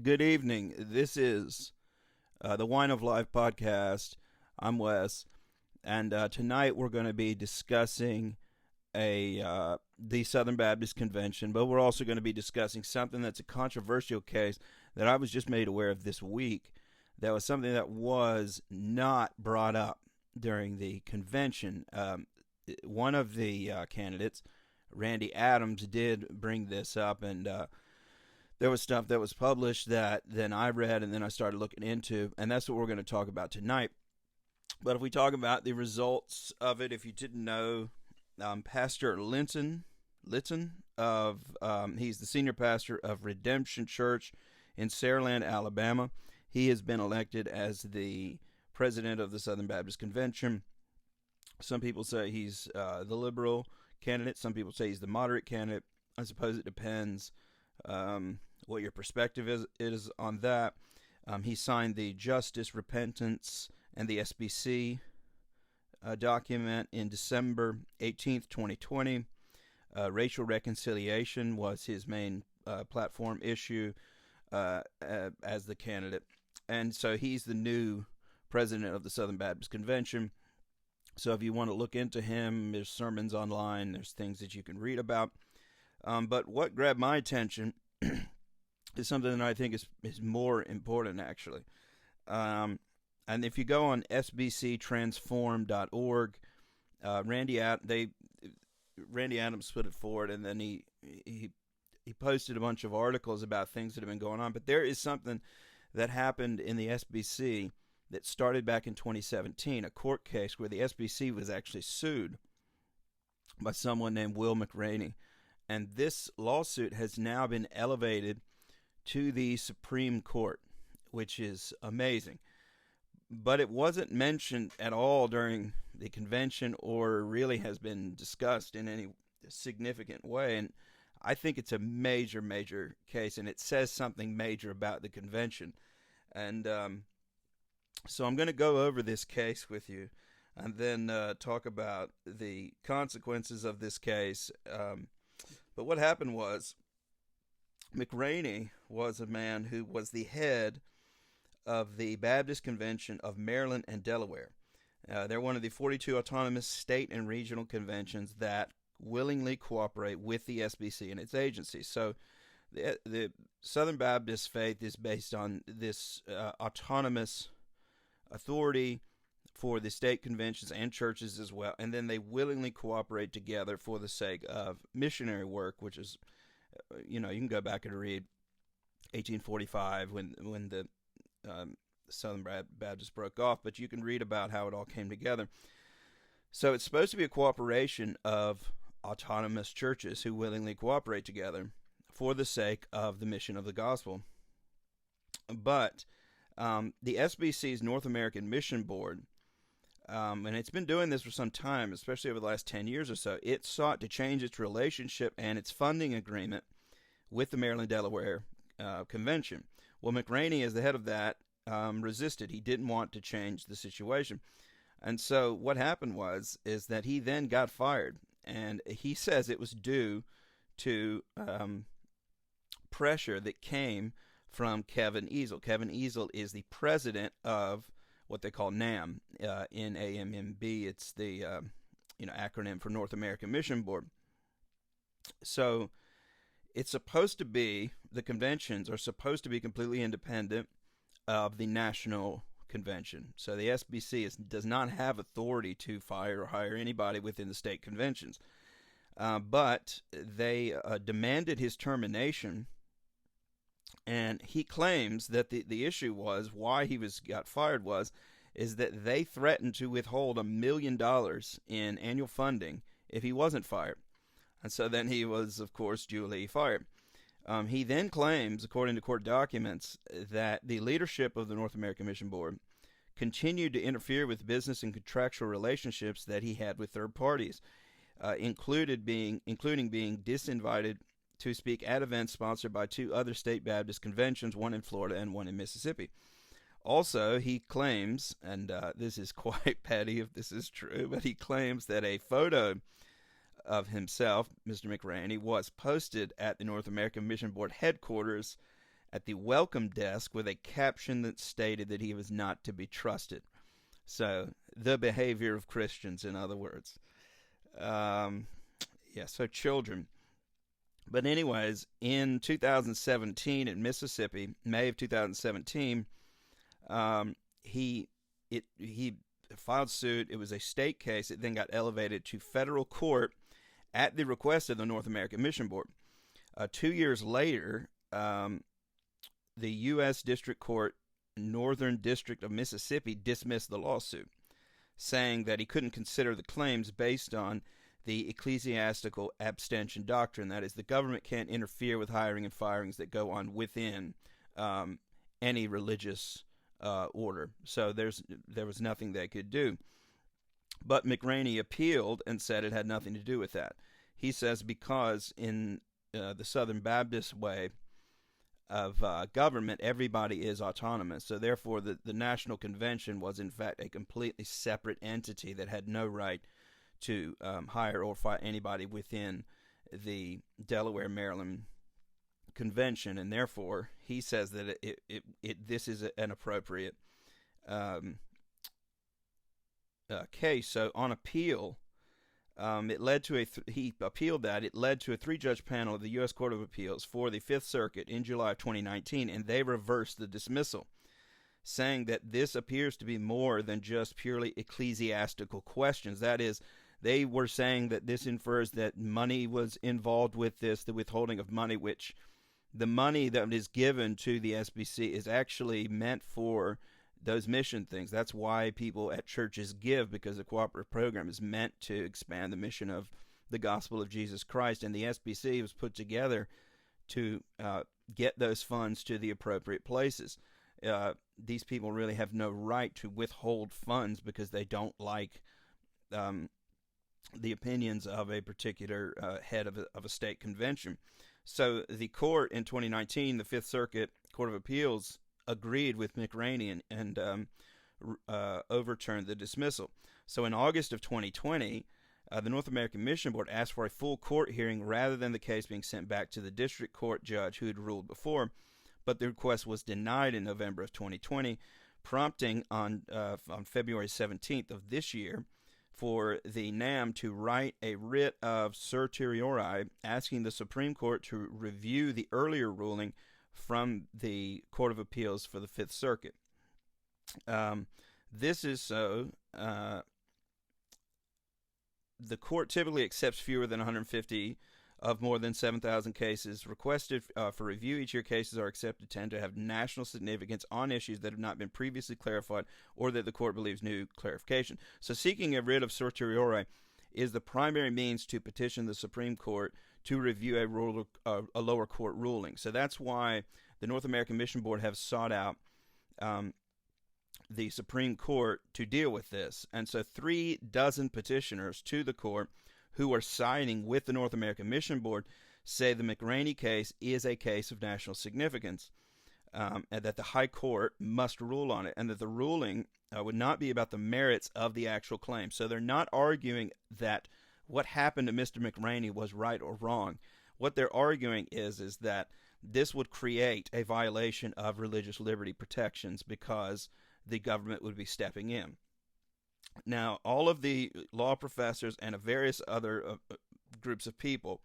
Good evening. This is the Wine of Life podcast. I'm Wes, and tonight we're going to be discussing the Southern Baptist Convention, but we're also going to be discussing something that's a controversial case that I was just made aware of this week. That was something that was not brought up during the convention. One of the candidates, Randy Adams, did bring this up, and there was stuff that was published that then I read and then I started looking into, and that's what we're going to talk about tonight. But if we talk about the results of it, if you didn't know, Pastor Litton he's the senior pastor of Redemption Church in Saraland, Alabama. He has been elected as the president of the Southern Baptist Convention. Some people say he's the liberal candidate. Some people say he's the moderate candidate. I suppose it depends what your perspective is on that. He signed the Justice, Repentance, and the SBC document in December 18th, 2020. Racial reconciliation was his main platform issue as the candidate. And so he's the new president of the Southern Baptist Convention. So if you want to look into him, there's sermons online, there's things that you can read about. But what grabbed my attention is something that I think is more important, actually. And if you go on sbctransform.org, Randy Adams put it forward, and then he posted a bunch of articles about things that have been going on. But there is something that happened in the SBC that started back in 2017, a court case where the SBC was actually sued by someone named Will McRaney. And this lawsuit has now been elevated to the Supreme Court, which is amazing. But it wasn't mentioned at all during the convention or really has been discussed in any significant way. And I think it's a major, major case, and it says something major about the convention. And so I'm going to go over this case with you and then talk about the consequences of this case. But what happened was McRaney was a man who was the head of the Baptist Convention of Maryland and Delaware. They're one of the 42 autonomous state and regional conventions that willingly cooperate with the SBC and its agencies. So the Southern Baptist faith is based on this autonomous authority for the state conventions and churches as well, and then they willingly cooperate together for the sake of missionary work, which is, you can go back and read 1845 when the Southern Baptists broke off, but you can read about how it all came together. So it's supposed to be a cooperation of autonomous churches who willingly cooperate together for the sake of the mission of the gospel. But the SBC's North American Mission Board, and it's been doing this for some time, especially over the last 10 years or so, it sought to change its relationship and its funding agreement with the Maryland-Delaware Convention. Well, McRaney, as the head of that, resisted. He didn't want to change the situation. And so what happened is that he then got fired. And he says it was due to pressure that came from Kevin Easel. Kevin Easel is the president of what they call NAMB, NAMMB. It's the acronym for North American Mission Board. So it's supposed to be, the conventions are supposed to be completely independent of the national convention. So the SBC does not have authority to fire or hire anybody within the state conventions. But they demanded his termination. And he claims that the issue was, why he got fired is that they threatened to withhold $1 million in annual funding if he wasn't fired. And so then he was, of course, duly fired. He then claims, according to court documents, that the leadership of the North American Mission Board continued to interfere with business and contractual relationships that he had with third parties, including being disinvited to speak at events sponsored by two other state Baptist conventions, one in Florida and one in Mississippi. Also, he claims, and this is quite petty if this is true, but he claims that a photo of himself, Mr. McRaney, was posted at the North American Mission Board headquarters at the welcome desk with a caption that stated that he was not to be trusted. So, the behavior of Christians, in other words. So children. But anyways, in 2017 in Mississippi, May of 2017, he filed suit. It was a state case. It then got elevated to federal court at the request of the North American Mission Board. 2 years later, the U.S. District Court, Northern District of Mississippi, dismissed the lawsuit, saying that he couldn't consider the claims based on the ecclesiastical abstention doctrine. That is, the government can't interfere with hiring and firings that go on within any religious order. So there was nothing they could do. But McRaney appealed and said it had nothing to do with that. He says because in the Southern Baptist way of government, everybody is autonomous. So therefore, the National Convention was in fact a completely separate entity that had no right to hire or fire anybody within the Delaware, Maryland Convention, and therefore he says that this is an appropriate case. So on appeal, it led to he appealed that. It led to a 3-judge panel of the U.S. Court of Appeals for the Fifth Circuit in July of 2019, and they reversed the dismissal, saying that this appears to be more than just purely ecclesiastical questions. That is, they were saying that this infers that money was involved with this, the withholding of money, which the money that is given to the SBC is actually meant for those mission things. That's why people at churches give, because the cooperative program is meant to expand the mission of the gospel of Jesus Christ, and the SBC was put together to get those funds to the appropriate places. These people really have no right to withhold funds because they don't like the opinions of a particular head of a state convention. So the court in 2019, the Fifth Circuit Court of Appeals, agreed with McRaney and overturned the dismissal. So in August of 2020, the North American Mission Board asked for a full court hearing rather than the case being sent back to the district court judge who had ruled before, but the request was denied in November of 2020, prompting on February 17th of this year for the NAM to write a writ of certiorari asking the Supreme Court to review the earlier ruling from the Court of Appeals for the Fifth Circuit. This is so. The court typically accepts fewer than 150 of more than 7,000 cases requested for review. Each year, cases are accepted tend to have national significance on issues that have not been previously clarified or that the court believes new clarification. So seeking a writ of certiorari is the primary means to petition the Supreme Court to review a lower court ruling. So that's why the North American Mission Board have sought out the Supreme Court to deal with this. And so 36 petitioners to the court who are siding with the North American Mission Board say the McRaney case is a case of national significance, and that the High Court must rule on it, and that the ruling would not be about the merits of the actual claim. So they're not arguing that what happened to Mr. McRaney was right or wrong. What they're arguing is that this would create a violation of religious liberty protections because the government would be stepping in. Now, all of the law professors and various other groups of people,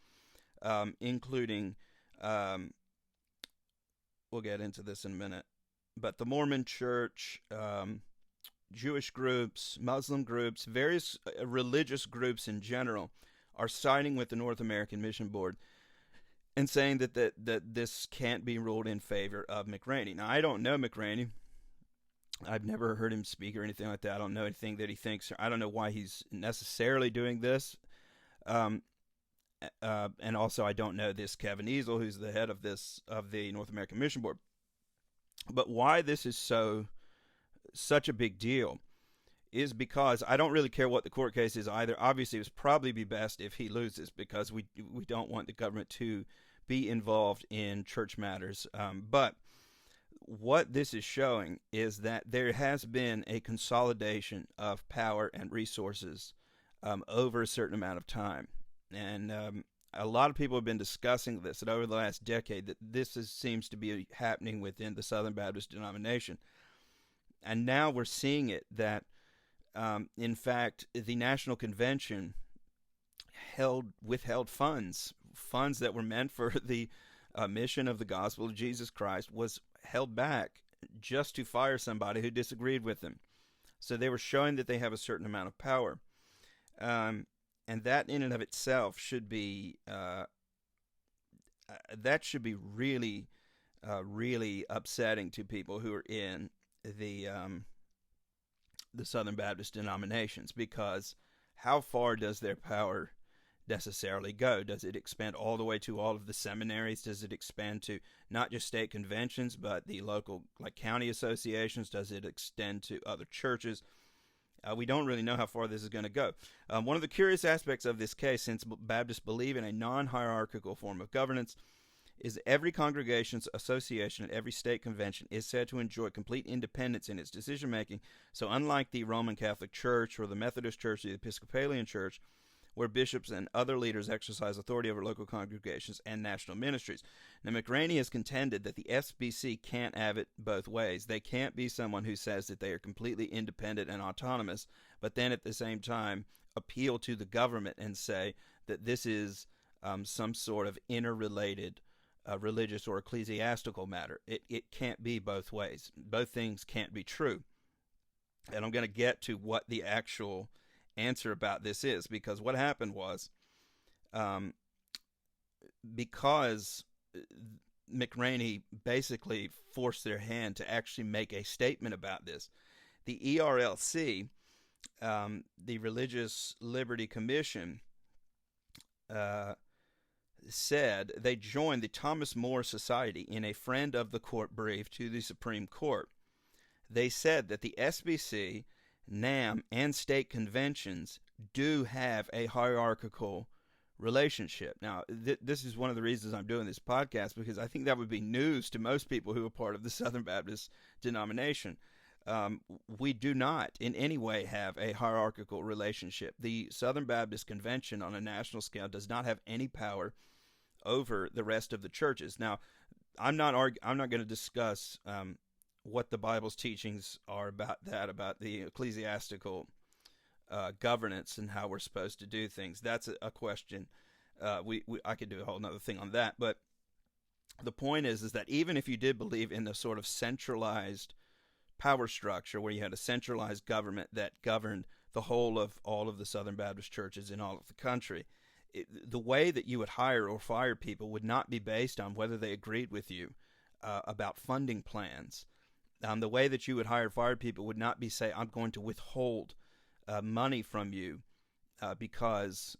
including, we'll get into this in a minute, but the Mormon Church, Jewish groups, Muslim groups, various religious groups in general, are siding with the North American Mission Board and saying that this can't be ruled in favor of McRaney. Now, I don't know McRaney. I've never heard him speak or anything like that. I don't know anything that he thinks. I don't know why he's necessarily doing this. And also, I don't know this Kevin Easel, who's the head of the North American Mission Board. But why this is such a big deal is because I don't really care what the court case is either. Obviously, it would probably be best if he loses because we don't want the government to be involved in church matters. But what this is showing is that there has been a consolidation of power and resources over a certain amount of time. And a lot of people have been discussing this, that over the last decade, that seems to be happening within the Southern Baptist denomination. And now we're seeing it that, in fact, the National Convention withheld funds that were meant for the mission of the gospel of Jesus Christ, was held back just to fire somebody who disagreed with them. So they were showing that they have a certain amount of power. And that in and of itself should be really, really upsetting to people who are in the Southern Baptist denominations, because how far does their power necessarily go? Does it expand all the way to all of the seminaries? Does it expand to not just state conventions, but the local, like, county associations? Does it extend to other churches? We don't really know how far this is going to go. One of the curious aspects of this case, since Baptists believe in a non-hierarchical form of governance, is every congregation's association at every state convention is said to enjoy complete independence in its decision-making. So unlike the Roman Catholic Church or the Methodist Church or the Episcopalian Church, where bishops and other leaders exercise authority over local congregations and national ministries. Now, McRaney has contended that the SBC can't have it both ways. They can't be someone who says that they are completely independent and autonomous, but then at the same time appeal to the government and say that this is some sort of interrelated religious or ecclesiastical matter. It can't be both ways. Both things can't be true. And I'm going to get to what the actual answer about this is, because what happened was, because McRaney basically forced their hand to actually make a statement about this, the ERLC, the Religious Liberty Commission, said they joined the Thomas More Society in a Friend of the Court brief to the Supreme Court. They said that the SBC, NAM, and state conventions do have a hierarchical relationship. Now, this is one of the reasons I'm doing this podcast, because I think that would be news to most people who are part of the Southern Baptist denomination. We do not in any way have a hierarchical relationship. The Southern Baptist Convention on a national scale does not have any power over the rest of the churches. Now, I'm not going to discuss what the Bible's teachings are about that, about the ecclesiastical governance and how we're supposed to do things. That's a question. I could do a whole other thing on that. But the point is that even if you did believe in the sort of centralized power structure where you had a centralized government that governed the whole of all of the Southern Baptist churches in all of the country, the way that you would hire or fire people would not be based on whether they agreed with you about funding plans. The way that you would hire or fire people would not be, say, I'm going to withhold money from you because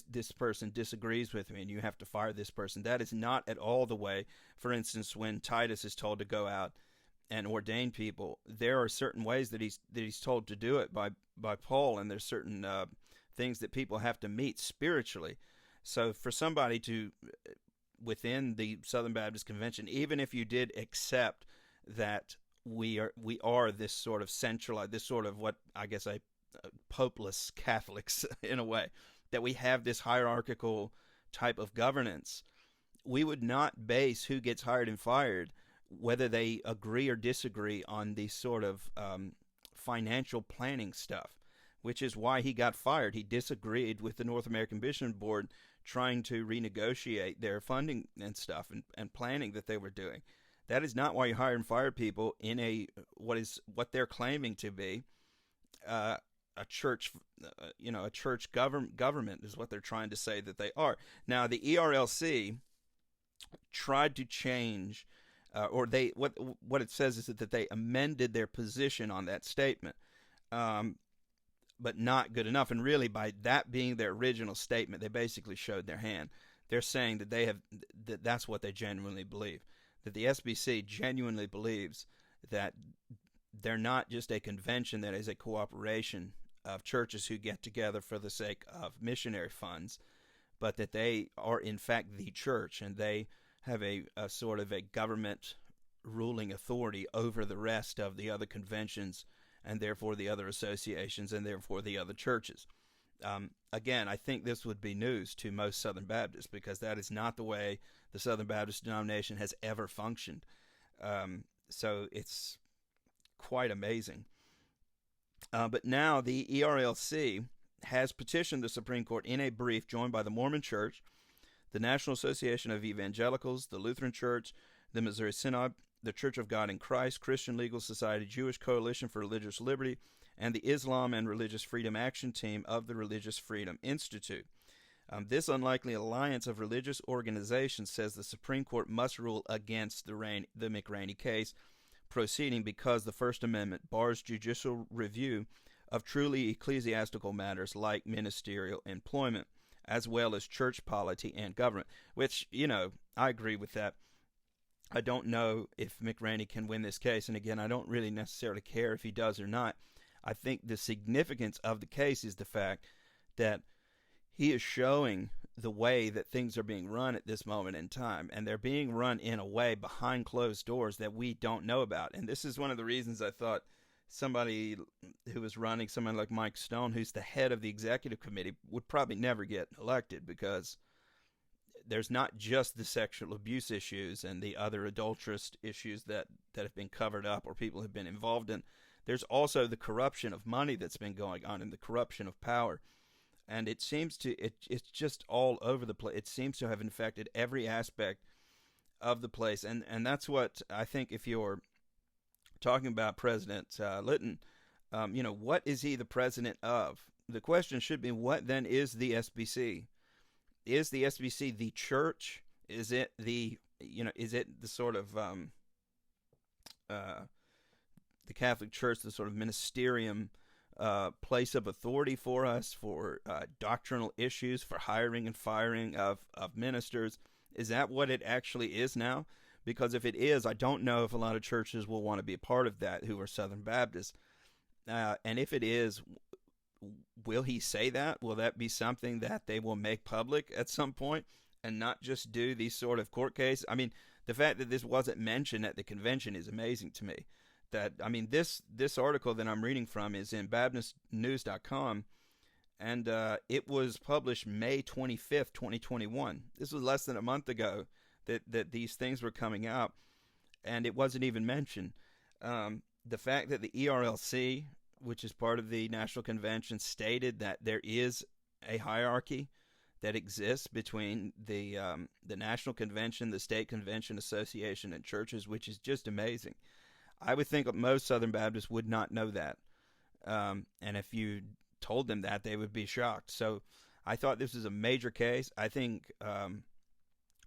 this person disagrees with me and you have to fire this person. That is not at all the way. For instance, when Titus is told to go out and ordain people, there are certain ways that he's told to do it by Paul, and there's certain things that people have to meet spiritually. So for somebody to, within the Southern Baptist Convention, even if you did accept that we are this sort of centralized, this sort of what I guess a popeless Catholics in a way, that we have this hierarchical type of governance, we would not base who gets hired and fired whether they agree or disagree on the sort of financial planning stuff, which is why he got fired. He disagreed with the North American Mission Board trying to renegotiate their funding and stuff and planning that they were doing. That is not why you hire and fire people in what they're claiming to be a church, a church government is what they're trying to say that they are. Now, the ERLC tried to change, what it says is that they amended their position on that statement, but not good enough. And really, by that being their original statement, they basically showed their hand. They're saying that that's what they genuinely believe. That the SBC genuinely believes that they're not just a convention that is a cooperation of churches who get together for the sake of missionary funds, but that they are in fact the church, and they have a sort of a government ruling authority over the rest of the other conventions, and therefore the other associations, and therefore the other churches. Again, I think this would be news to most Southern Baptists because that is not the way the Southern Baptist denomination has ever functioned. So it's quite amazing. But now the ERLC has petitioned the Supreme Court in a brief joined by the Mormon Church, the National Association of Evangelicals, the Lutheran Church, the Missouri Synod, the Church of God in Christ, Christian Legal Society, Jewish Coalition for Religious Liberty, and the Islam and Religious Freedom Action Team of the Religious Freedom Institute. This unlikely alliance of religious organizations says the Supreme Court must rule against the McRaney case proceeding because the First Amendment bars judicial review of truly ecclesiastical matters like ministerial employment, as well as church polity and government, which, I agree with that. I don't know if McRaney can win this case, and again, I don't really necessarily care if he does or not. I think the significance of the case is the fact that he is showing the way that things are being run at this moment in time, and they're being run in a way behind closed doors that we don't know about. And this is one of the reasons I thought somebody who was running, someone like Mike Stone, who's the head of the executive committee, would probably never get elected, because there's not just the sexual abuse issues and the other adulterous issues that have been covered up or people have been involved in. There's also the corruption of money that's been going on and the corruption of power. And it seems to, it's just all over the place. It seems to have infected every aspect of the place. And that's what I think, if you're talking about President Litton, what is he the president of? The question should be, what then is the SBC? Is the SBC the church? Is it the sort of the Catholic Church, the sort of ministerium place of authority for us, for doctrinal issues, for hiring and firing of ministers? Is that what it actually is now? Because if it is, I don't know if a lot of churches will want to be a part of that who are Southern Baptists. And if it is, will he say that? Will that be something that they will make public at some point and not just do these sort of court cases? I mean, the fact that this wasn't mentioned at the convention is amazing to me. This article that I'm reading from is in BaptistNews.com, and it was published May 25th, 2021. This was less than a month ago that these things were coming out, and it wasn't even mentioned. The fact that the ERLC, which is part of the National Convention, stated that there is a hierarchy that exists between the National Convention, the State Convention Association, and churches, which is just amazing. I would think most Southern Baptists would not know that. And if you told them that, they would be shocked. So I thought this was a major case. I think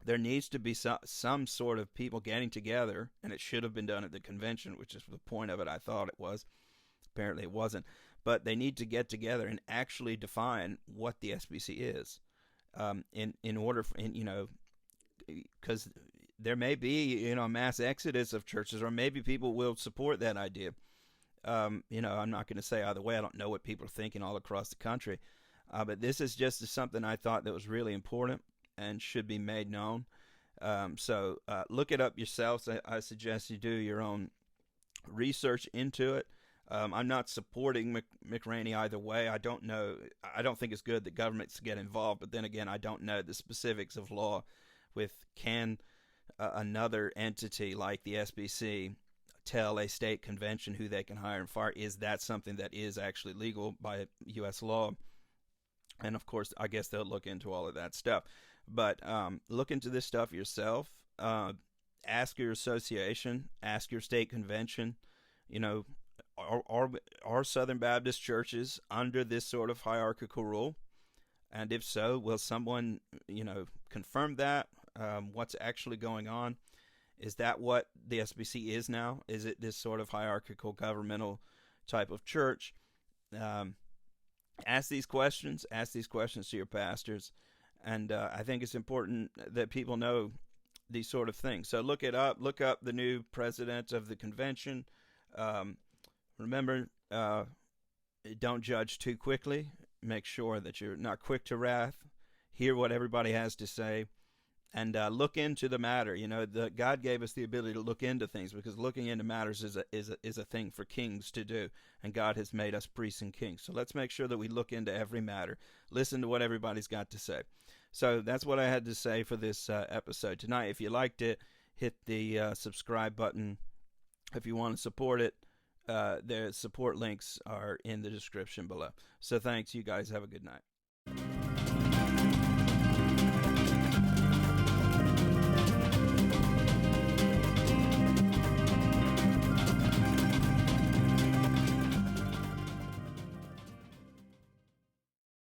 there needs to be some sort of people getting together, and it should have been done at the convention, which is the point of it. I thought it was. Apparently it wasn't. But they need to get together and actually define what the SBC is, in order for, because there may be, a mass exodus of churches, or maybe people will support that idea. I'm not going to say either way. I don't know what people are thinking all across the country. But this is just something I thought that was really important and should be made known. So look it up yourselves. I suggest you do your own research into it. I'm not supporting McRaney either way. I don't know. I don't think it's good that governments get involved. But then again, I don't know the specifics of law with another entity like the SBC tell a state convention who they can hire and fire. Is that something that is actually legal by U.S. law? And of course, I guess they'll look into all of that stuff. But look into this stuff yourself. Ask your association. Ask your state convention. Are Southern Baptist churches under this sort of hierarchical rule? And if so, will someone, confirm that? What's actually going on? Is that what the SBC is now? Is it this sort of hierarchical governmental type of church? Ask these questions. Ask these questions to your pastors. And I think it's important that people know these sort of things. So look it up. Look up the new president of the convention. Remember, don't judge too quickly. Make sure that you're not quick to wrath. Hear what everybody has to say. and look into the matter. God gave us the ability to look into things, because looking into matters is a thing for kings to do, and God has made us priests and kings. So let's make sure that we look into every matter, listen to what everybody's got to say. So that's what I had to say for this episode tonight. If you liked it, hit the subscribe button. If you want to support it, the support links are in the description below. So thanks, you guys. Have a good night.